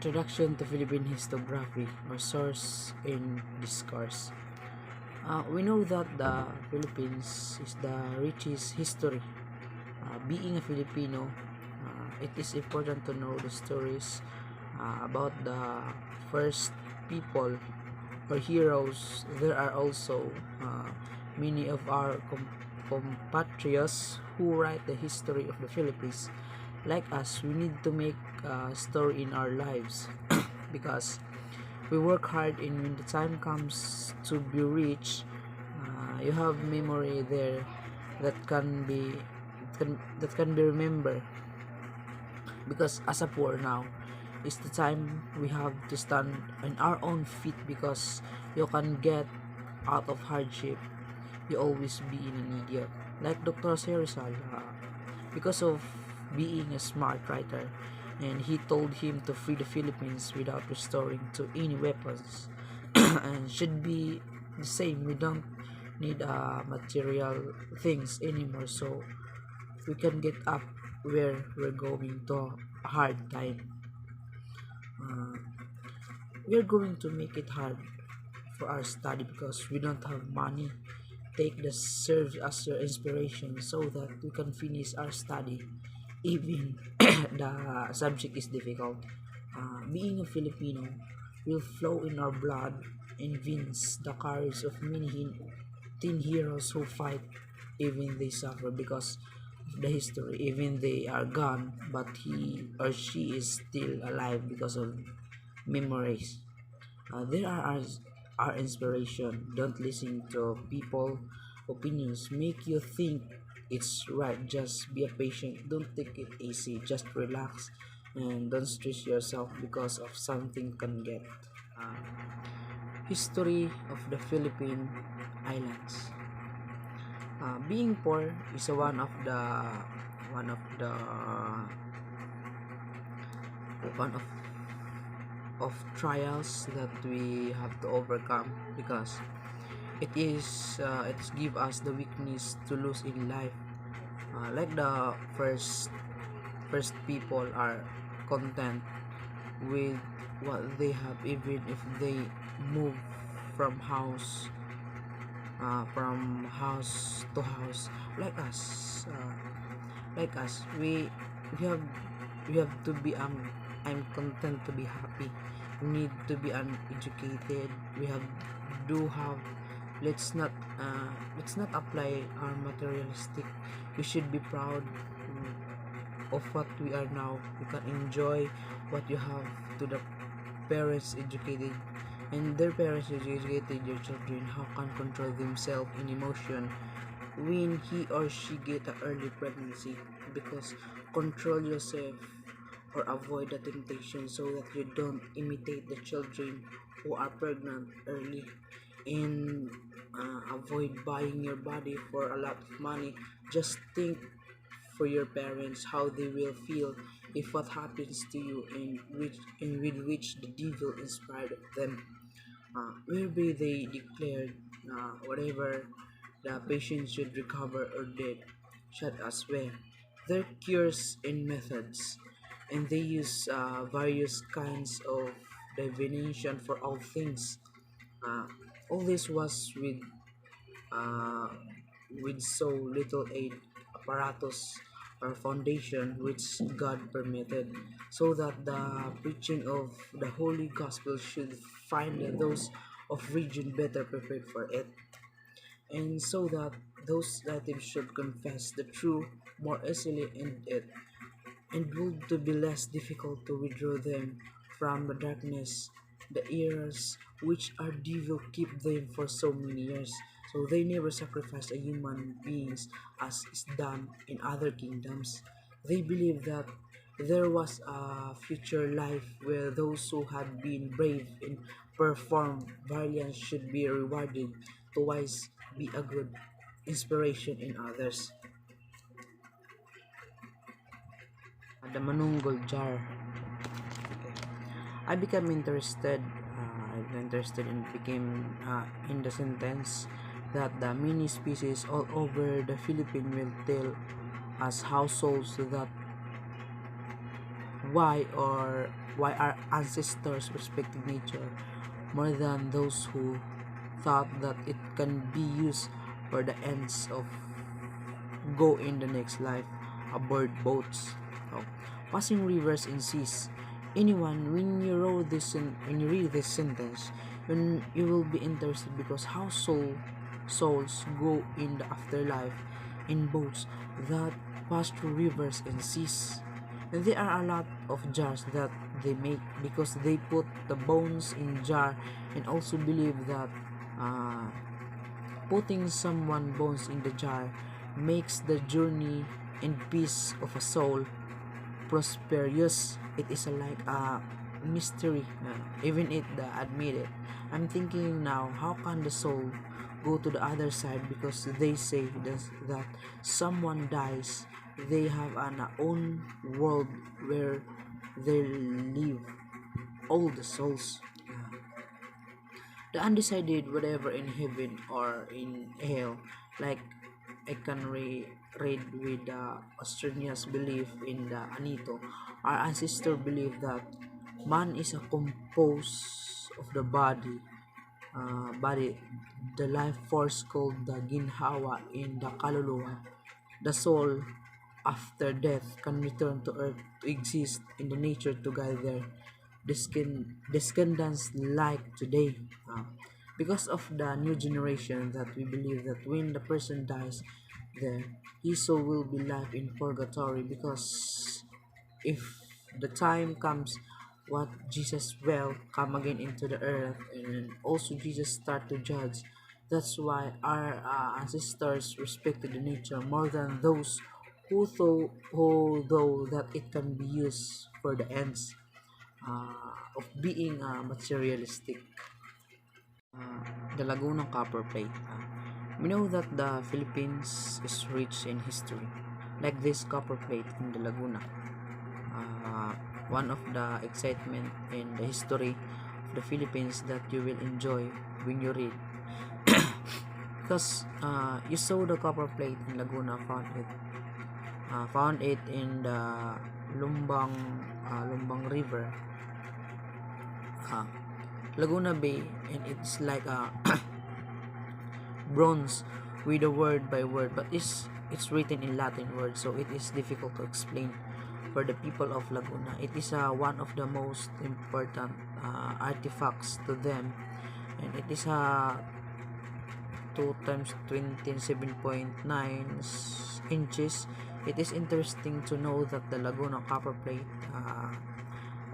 Introduction to Philippine Historiography or Source in Discourse. We know that the Philippines is the richest history. Being a Filipino, it is important to know the stories about the first people or heroes. There are also many of our compatriots who write the history of the Philippines. Like us, we need to make a story in our lives because we work hard, and when the time comes to be rich, you have memory there that can be remembered. Because as a poor now, it's the time we have to stand on our own feet, because you can get out of hardship. You always be in an idiot, like Dr. Rizal, because of being a smart writer, and he told him to free the Philippines without restoring to any weapons. And should be the same. We don't need material things anymore, so we can get up where we're going to a hard time. uh, we're going to make it hard for our study because we don't have money. Take the serve as your inspiration so that we can finish our study even the subject is difficult. Being a Filipino will flow in our blood and veins the courage of many teen heroes who fight even they suffer because of the history. Even they are gone, but he or she is still alive because of memories. There are our inspiration. Don't listen to people opinions make you think it's right. Just be a patient. Don't take it easy. Just relax and don't stress yourself because of something can get. Uh, History of the Philippine Islands. Being poor is one of the one of trials that we have to overcome, because it's give us the weakness to lose in life. Like the first people are content with what they have, even if they move from house to house. Like us, we have we have to be I'm content to be happy. We need to be uneducated. We have do have let's not apply our materialistic. We should be proud of what we are now. You can enjoy what you have to the parents educated, and their parents educated your children how can control themselves in emotion when he or she get an early pregnancy, because control yourself or avoid the temptation so that you don't imitate the children who are pregnant early, and avoid buying your body for a lot of money. Just think for your parents how they will feel if what happens to you, and with which the devil inspired of them. Whereby they declared whatever the patient should recover or dead, shut as well. Their cures and methods, and they use various kinds of divination for all things. Uh, all this was uh, with so little aid apparatus or foundation which God permitted, so that the preaching of the Holy Gospel should find those of region better prepared for it, and so that those natives should confess the truth more easily, and would to be less difficult to withdraw them from the darkness, the eras which our devil keep them for so many years. So they never sacrifice a human beings as is done in other kingdoms. They believe that there was a future life where those who had been brave and performed valiance should be rewarded, to wise be a good inspiration in others. The Manunggol Jar. I became interested. And became in the sentence that the many species all over the Philippines will tell us households that why our ancestors respected nature more than those who thought that it can be used for the ends of go in the next life aboard boats, oh, passing rivers and seas. Anyone, when you read this sentence, when you will be interested because how souls go in the afterlife in boats that pass through rivers and seas. And there are a lot of jars that they make because they put the bones in jar and also believe that uh, putting someone bones in the jar makes the journey and peace of a soul prosperous. It is like a mystery, even it admit it. I'm thinking now, how can the soul go to the other side? Because they say that someone dies, they have an own world where they live. All the souls, the undecided, whatever in heaven or in hell, like I can read with the Australians belief in the Anito. Our ancestor believed that man is a compose of the body, the life force called the ginhawa in the kaluluwa. The soul after death can return to earth to exist in the nature to guide their descendants like today. Because of the new generation that we believe that when the person dies there, his soul will be life in purgatory, because if the time comes what Jesus will come again into the earth, and also Jesus start to judge. That's why our ancestors respected the nature more than those who though that it can be used for the ends of being materialistic. The Laguna Copper Plate. We know that the Philippines is rich in history, like this copper plate in the Laguna. One of the excitement in the history of the Philippines that you will enjoy when you read, because you saw the copper plate in Laguna, found it in the Lumbang River, uh, Laguna Bay, and it's like a bronze with a word by word, but it's written in Latin words, so it is difficult to explain for the people of Laguna. It is one of the most important artifacts to them, and it is 2 times 27.9 inches. It is interesting to know that the Laguna copper plate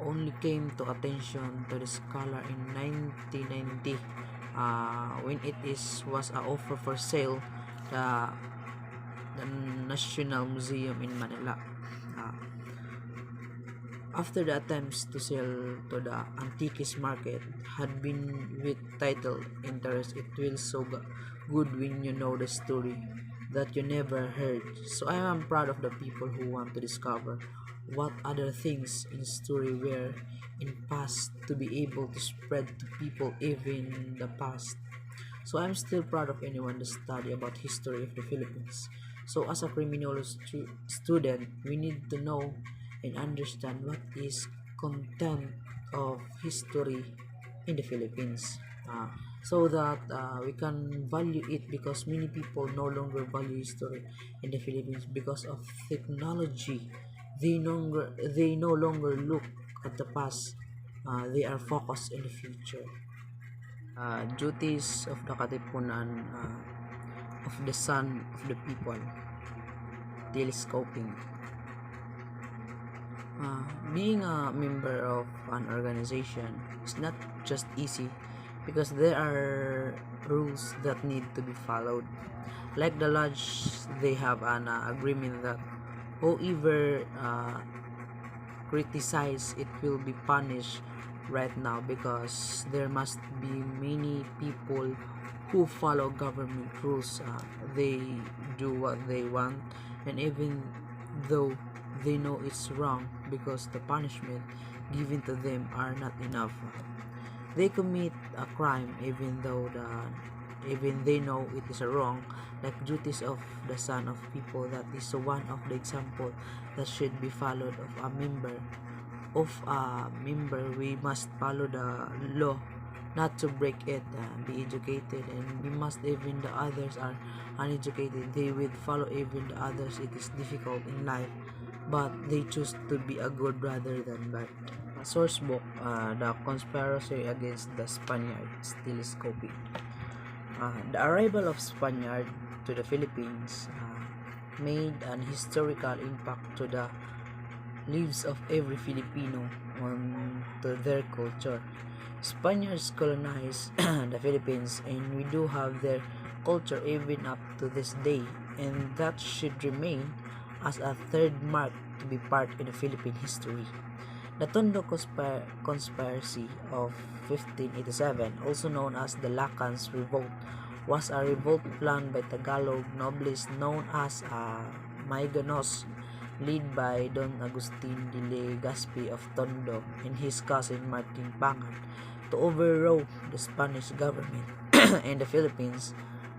only came to attention to the scholar in 1990, when it was offer for sale the the National Museum in Manila. Uh, After the attempts to sell to the antiques market had been with title interest, it feels so good when you know the story that you never heard. So I am proud of the people who want to discover what other things in story were in past to be able to spread to people even the past. So I'm still proud of anyone that study about history of the Philippines. So as a criminology student, we need to know and understand what is content of history in the Philippines. So that we can value it, because many people no longer value history in the Philippines because of technology. They no longer look at the past. They are focused in the future. Duties of the Katipunan of the Son of the People, telescoping. Being a member of an organization is not just easy, because there are rules that need to be followed. Like the lodge, they have an agreement that whoever criticize it will be punished right now, because there must be many people who follow government rules. They do what they want, and even though they know it's wrong, because the punishment given to them are not enough, they commit a crime even they know it is wrong. Like duties of the Son of People, that is one of the example that should be followed of a member of a member, we must follow the law, not to break it, be educated, and we must, even the others are uneducated, they will follow even the others. It is difficult in life, but they choose to be a good rather than bad. Source book, The Conspiracy Against the Spaniards, Telescoping. The arrival of Spaniard to the Philippines made an historical impact to the lives of every Filipino on to their culture. Spaniards colonized the Philippines, and we do have their culture even up to this day, and that should remain as a third mark to be part in the Philippine history. The Tondo Conspiracy of 1587, also known as the Lacan's Revolt, was a revolt planned by Tagalog nobles known as Mayganos, led by Don Agustin de Legazpi of Tondo and his cousin Martin Pangan, to overthrow the Spanish government in the Philippines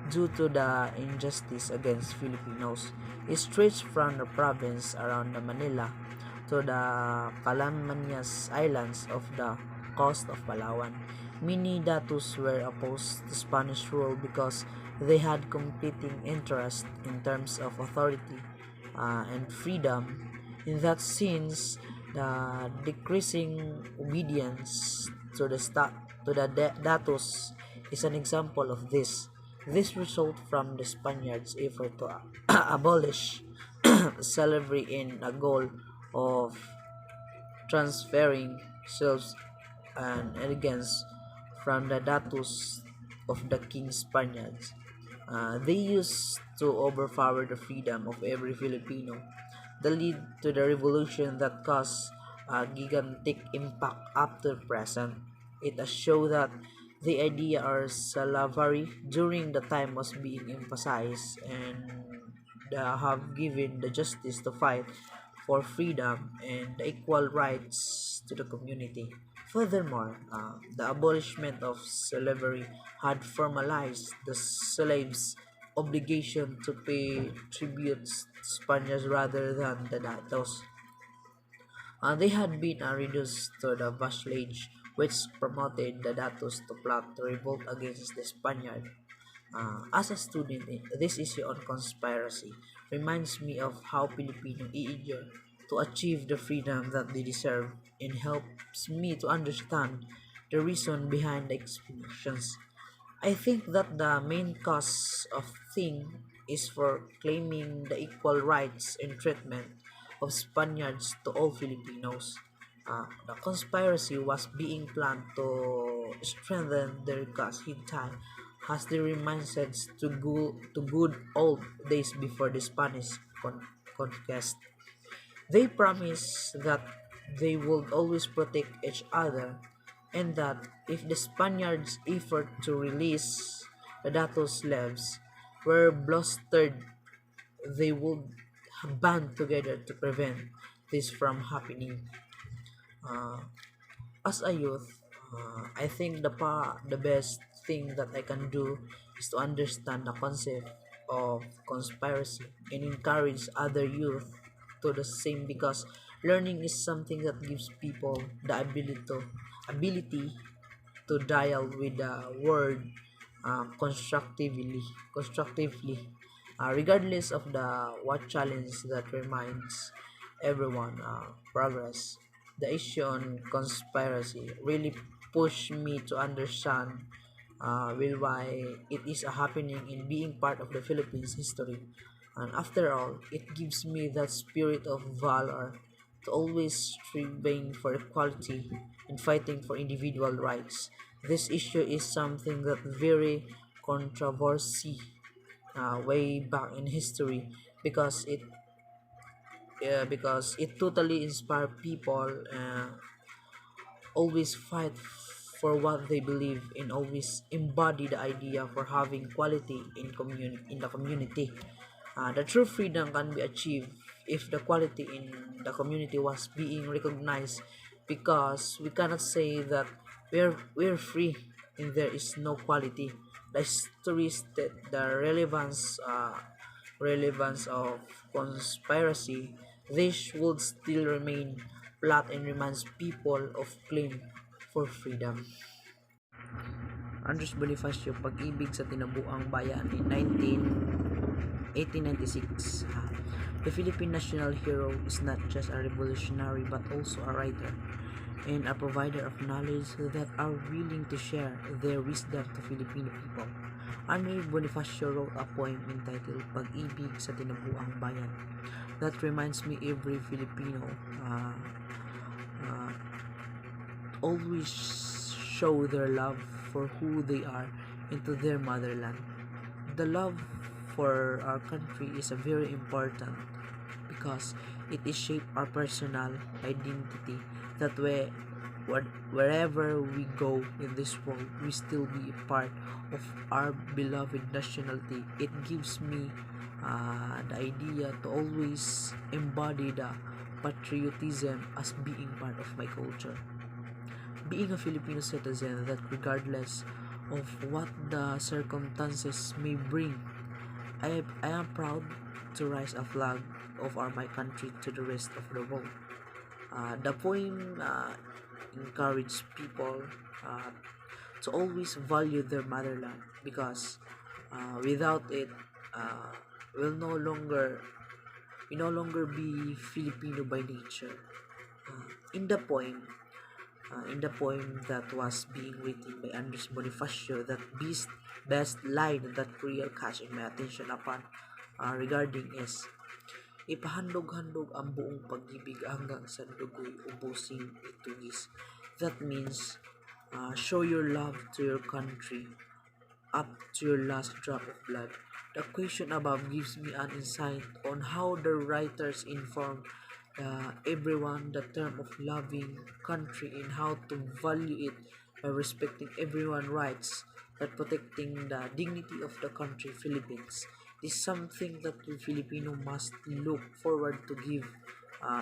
due to the injustice against Filipinos. It stretched from the province around the Manila to the Calamanias Islands of the coast of Palawan. Many datus were opposed to Spanish rule because they had competing interests in terms of authority and freedom. In that sense, the decreasing obedience to the datus is an example of this. This result from the Spaniards' effort to abolish slavery in a goal of transferring selves and elegance from the datus of the King Spaniards. They used to overpower the freedom of every Filipino. The lead to the revolution that caused a gigantic impact up to present. It has shown that the idea of slavery during the time was being emphasized, and have given the justice to fight for freedom and the equal rights to the community. Furthermore, the abolishment of slavery had formalized the slaves' obligation to pay tributes to Spaniards rather than the datos. They had been reduced to the vassalage, which promoted the datos to plot to revolt against the Spaniard. As a student, this issue on conspiracy reminds me of how Filipino eager to achieve the freedom that they deserve, and helps me to understand the reason behind the explanations. I think that the main cause of thing is for claiming the equal rights and treatment of Spaniards to all Filipinos. The conspiracy was being planned to strengthen their cause in time as they reminds us to good old days before the Spanish conquest. They promised that they would always protect each other, and that if the Spaniards' effort to release the Dato slaves were blustered, they would band together to prevent this from happening. Uh, as a youth, I think the best thing that I can do is to understand the concept of conspiracy and encourage other youth to the same, because learning is something that gives people the ability to dial with the word constructively, regardless of the what challenge that reminds everyone progress. The issue on conspiracy really pushed me to understand why it is a happening in being part of the Philippines history. And after all, it gives me that spirit of valor to always striving for equality and fighting for individual rights. This issue is something that very controversy way back in history, because it totally inspire people always fight for what they believe, and always embody the idea for having quality in the community. The true freedom can be achieved if the quality in the community was being recognized, because we cannot say that we're free and there is no quality. The history that the relevance of conspiracy, this would still remain plot and reminds people of claim for freedom. Andres Bonifacio, Pag-ibig sa Tinubuang Bayan in 1896. The Philippine national hero is not just a revolutionary but also a writer and a provider of knowledge that are willing to share their wisdom to Filipino people. Andres Bonifacio wrote a poem entitled Pag-ibig sa Tinubuang Bayan that reminds me every Filipino uh, uh, always show their love for who they are into their motherland. The love for our country is a very important because it is shape our personal identity that wherever we go in this world we still be a part of our beloved nationality. It gives me the idea to always embody the patriotism as being part of my culture, being a Filipino citizen that regardless of what the circumstances may bring, I am proud to raise a flag of my country to the rest of the world. The poem encouraged people uh, to always value their motherland because without it, uh, we'll no longer we no longer be Filipino by nature. Uh, in the poem, in the poem that was being written by Andres Bonifacio, that best line that real catching my attention upon regarding is ipahandog-handog ang buong pag-ibig hanggang sa dugo'y ubusin itugis. That means show your love to your country up to your last drop of blood. The question above gives me an insight on how the writers inform everyone the term of loving country and how to value it by respecting everyone's rights, by protecting the dignity of the country Philippines. This is something that we Filipino must look forward to give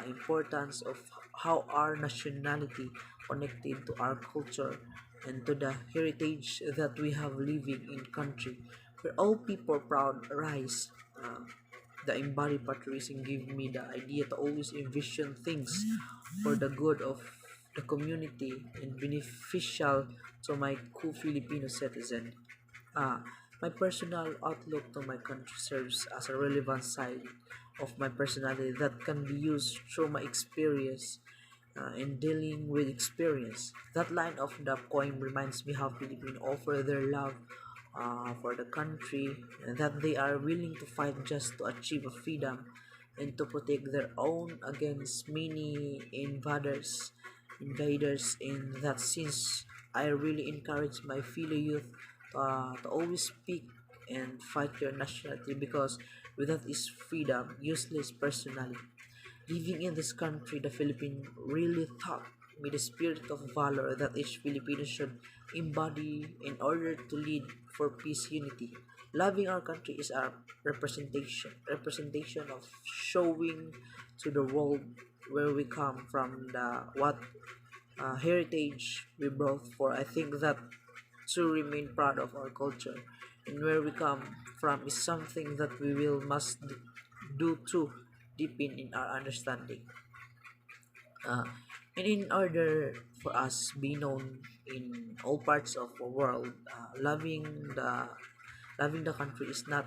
importance of how our nationality connected to our culture and to the heritage that we have living in country where all people proud rise. The embodied patriotism give me the idea to always envision things for the good of the community and beneficial to my co-Filipino citizen. Ah, my personal outlook to my country serves as a relevant side of my personality that can be used through my experience in dealing with experience. That line of the poem reminds me how Filipinos offer their love for the country and that they are willing to fight just to achieve a freedom and to protect their own against many invaders in that sense. I really encourage my fellow youth to always speak and fight your nationality because without is freedom useless personally. Living in this country, the Philippines really taught me the spirit of valor that each Filipino should embody in order to lead for peace unity. Loving our country is our representation of showing to the world where we come from, the what heritage we brought for. I think that to remain proud of our culture and where we come from is something that we will must do to deepen in our understanding. Uh, and in order for us be known in all parts of the world, loving the country is not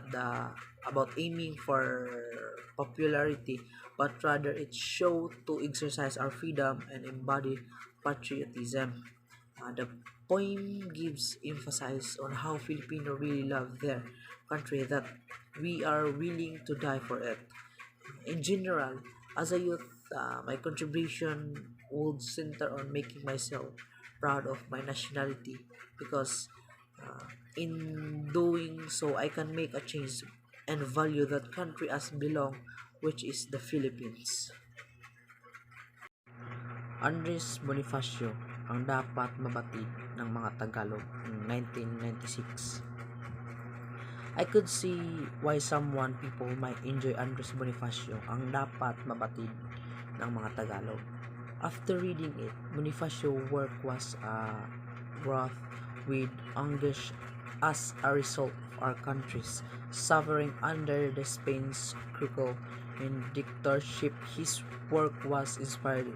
about aiming for popularity, but rather it show to exercise our freedom and embody patriotism. The poem gives emphasis on how Filipino really love their country, that we are willing to die for it. In general, as a youth, my contribution would center on making myself proud of my nationality because in doing so, I can make a change and value that country as belong, which is the Philippines. Andres Bonifacio, ang dapat mabatid ng mga Tagalog noong 1996. I could see why someone people might enjoy Andres Bonifacio, ang dapat mabatid ng mga Tagalog. After reading it, Bonifacio's work was wrought with anguish as a result of our country's suffering under the Spain's cruel and dictatorship. His work was inspired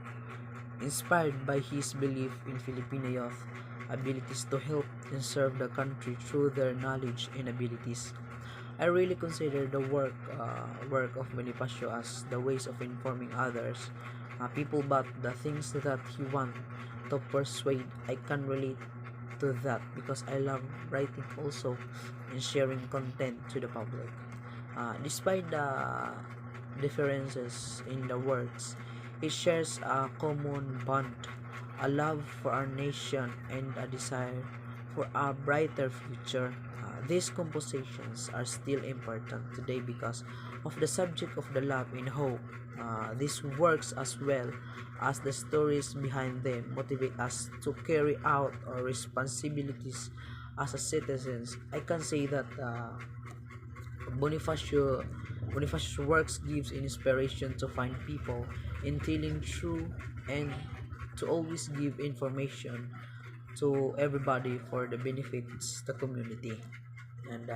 inspired by his belief in Filipino youth abilities to help and serve the country through their knowledge and abilities. I really consider the work of Bonifacio as the ways of informing others, people, about the things that he want to persuade. I can relate to that because I love writing also and sharing content to the public. Despite the differences in the words, it shares a common bond, a love for our nation and a desire for a brighter future. These compositions are still important today because of the subject of the love and hope. These works, as well as the stories behind them, motivate us to carry out our responsibilities as a citizens. I can say that Bonifacio Bonifacio's works gives inspiration to find people in telling true and to always give information to everybody for the benefits the community. And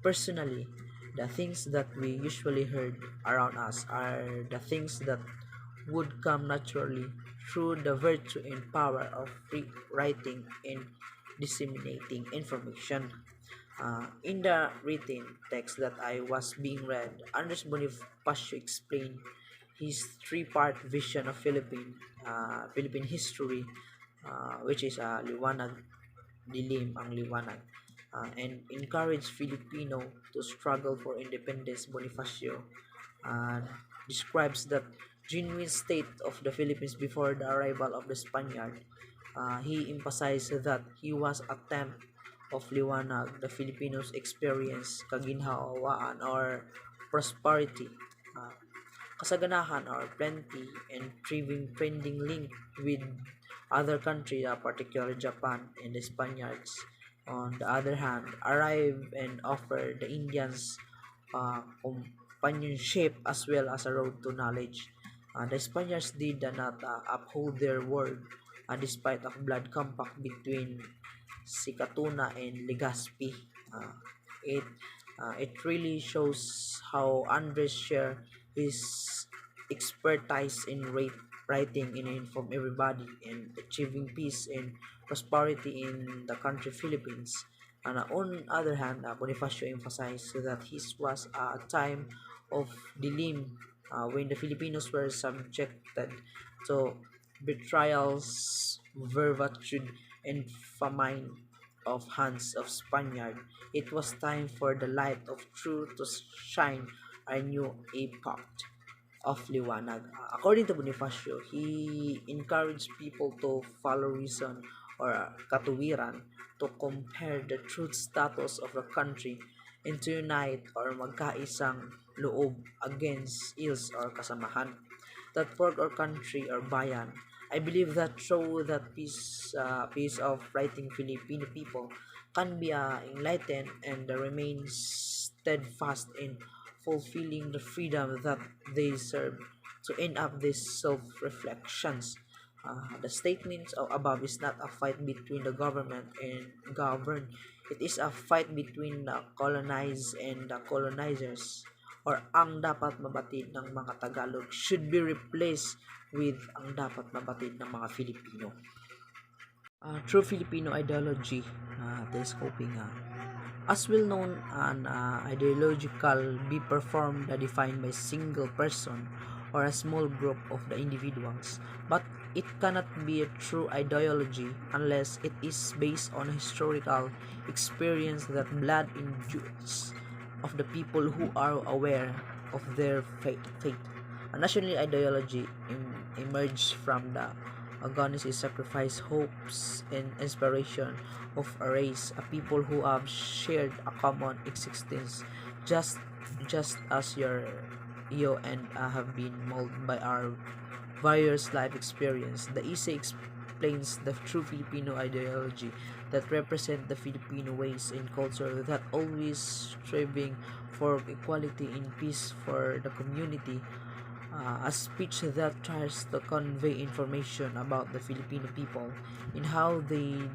personally, the things that we usually heard around us are the things that would come naturally through the virtue and power of free writing and disseminating information. In the written text that I was being read, Andres Bonifacio explained his three-part vision of Philippine history, which is liwanag, dilim ang liwanag, and encouraged Filipino to struggle for independence. Bonifacio uh, describes that genuine state of the Philippines before the arrival of the Spaniard. He emphasized that he was attempt of liwanag the Filipinos experience kaginhawaan or prosperity, uh, kasaganahan or plenty and thriving trending link with other countries, particularly Japan and the Spaniards. On the other hand, arrive and offer the Indians companionship as well as a road to knowledge. The Spaniards did not uphold their word despite of blood compact between Sikatuna and Legazpi. Uh, it it really shows how Andres share his expertise in writing and inform everybody and achieving peace and prosperity in the country Philippines. And on other hand, Bonifacio emphasized that his was a time of dilim when the Filipinos were subjected to betrayals, servitude, and famine of hands of Spaniard. It was time for the light of truth to shine a new epoch of liwanag. According to Bonifacio, he encouraged people to follow reason or katuwiran to compare the truth status of the country and to unite or magkaisang loob against ills or kasamahan that work or country or bayan. I believe that through that piece of writing Filipino people can be enlightened and remain steadfast in fulfilling the freedom that they serve to end up these self-reflections. The statements above is not a fight between the government and governed. It is a fight between the colonized and the colonizers, or ang dapat mabatid ng mga Tagalog should be replaced with ang dapat mabatid ng mga Filipino. True Filipino ideology, telescoping, as well known, an ideological be performed defined by single person or a small group of the individuals, but it cannot be a true ideology unless it is based on historical experience that blood endures of the people who are aware of their fate. A national ideology emerged from the agonizing sacrifice, hopes, and inspiration of a race, a people who have shared a common existence, just as you and I have been molded by our various life experience. The essay explains the true Filipino ideology that represent the Filipino ways and culture that always striving for equality and peace for the community. A speech that tries to convey information about the Filipino people and how they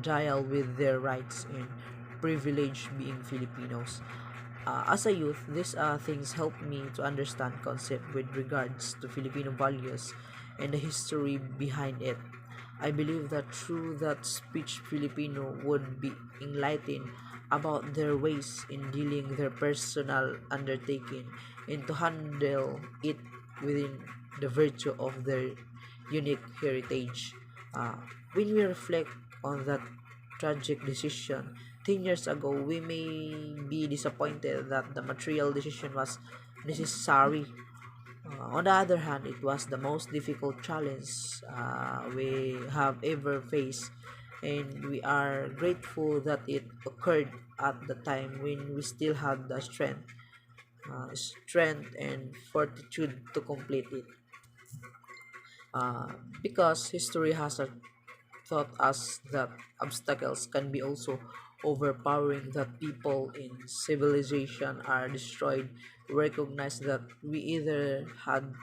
deal with their rights and privilege being Filipinos. As a youth, these things helped me to understand concept with regards to Filipino values and the history behind it. I believe that through that speech, Filipino would be enlightened about their ways in dealing their personal undertaking and to handle it within the virtue of their unique heritage. Uh, when we reflect on that tragic decision 10 years ago, we may be disappointed that the material decision was necessary. On the other hand, it was the most difficult challenge we have ever faced, and we are grateful that it occurred at the time when we still had the strength and fortitude to complete it. Uh, because history has taught us that obstacles can be also overpowering, that people in civilization are destroyed. Recognize that we either had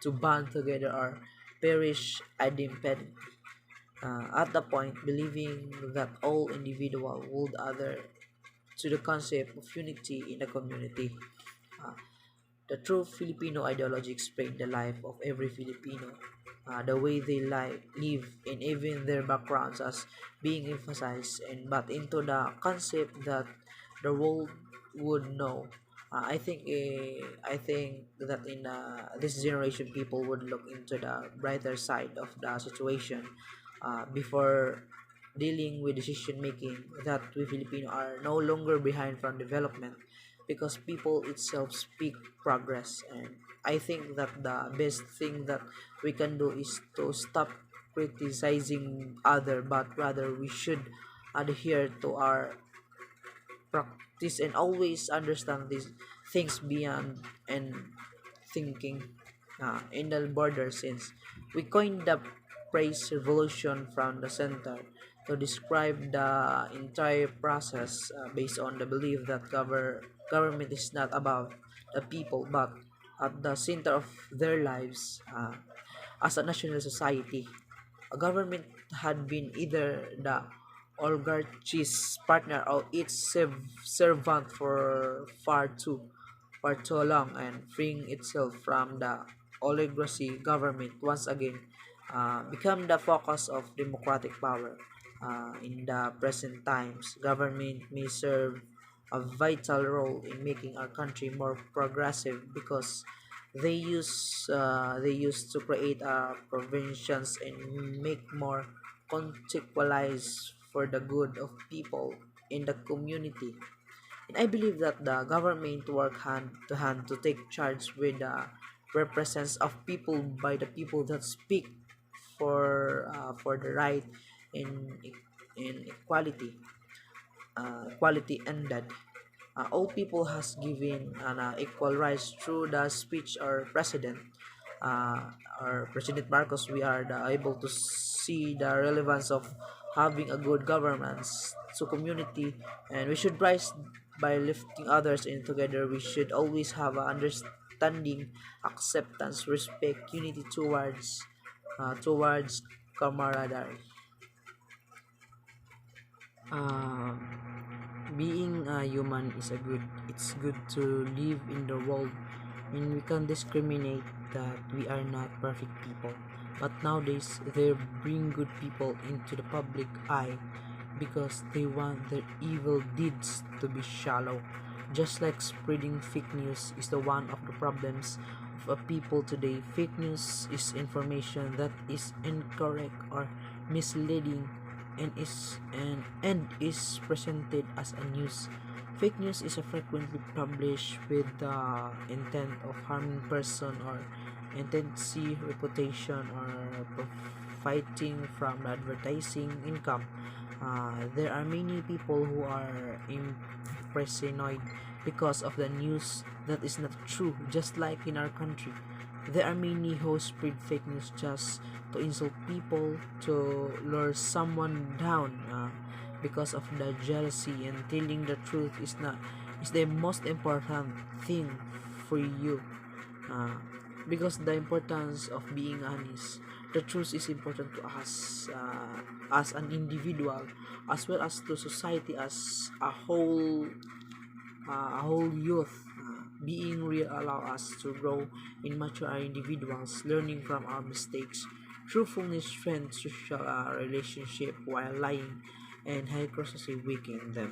to band together or perish independently. At the point, believing that all individual would adhere to the concept of unity in the community. Uh, the true Filipino ideology explains the life of every Filipino, the way they live, and even their backgrounds as being emphasized, and but into the concept that the world would know. I think that in this generation, people would look into the brighter side of the situation before dealing with decision making. That we Filipino are no longer behind from development because people itself speak progress, and I think that the best thing that we can do is to stop criticizing other, but rather we should adhere to our practice and always understand these things beyond and thinking in the border, since we coined the phrase revolution from the center to describe the entire process based on the belief that government is not above the people but at the center of their lives. As a national society, a government had been either the oligarchy's partner or its servant for far too long, and freeing itself from the oligarchy government once again become the focus of democratic power. In the present times, government may serve a vital role in making our country more progressive because they used to create provisions and make more contextualized for the good of people in the community. And I believe that the government work hand to hand to take charge with the represents of people by the people that speak for the right in in equality quality ended. All people has given an equal rights through the speech or president or President Marcos. We are able to see the relevance of having a good governance to community, and we should rise by lifting others in together. We should always have a understanding, acceptance, respect, unity towards camaraderie. Uh, being a human is a good. It's good to live in the world when we can discriminate that we are not perfect people. But nowadays they bring good people into the public eye because they want their evil deeds to be shallow. Just like spreading fake news is the one of the problems of a people today. Fake news is information that is incorrect or misleading and is presented as a news. Fake news is a frequently published with the intent of harming person or intensity reputation or profiting from advertising income. There are many people who are impressioned because of the news that is not true, just like in our country. There are many who spread fake news just to insult people, to lure someone down because of the jealousy, and telling the truth is the most important thing for you. Uh, because the importance of being honest, the truth is important to us as an individual as well as to society as a whole a whole youth. Being real allow us to grow in mature individuals, learning from our mistakes. Truthfulness strengthens social relationship while lying and hypocrisy weaken them.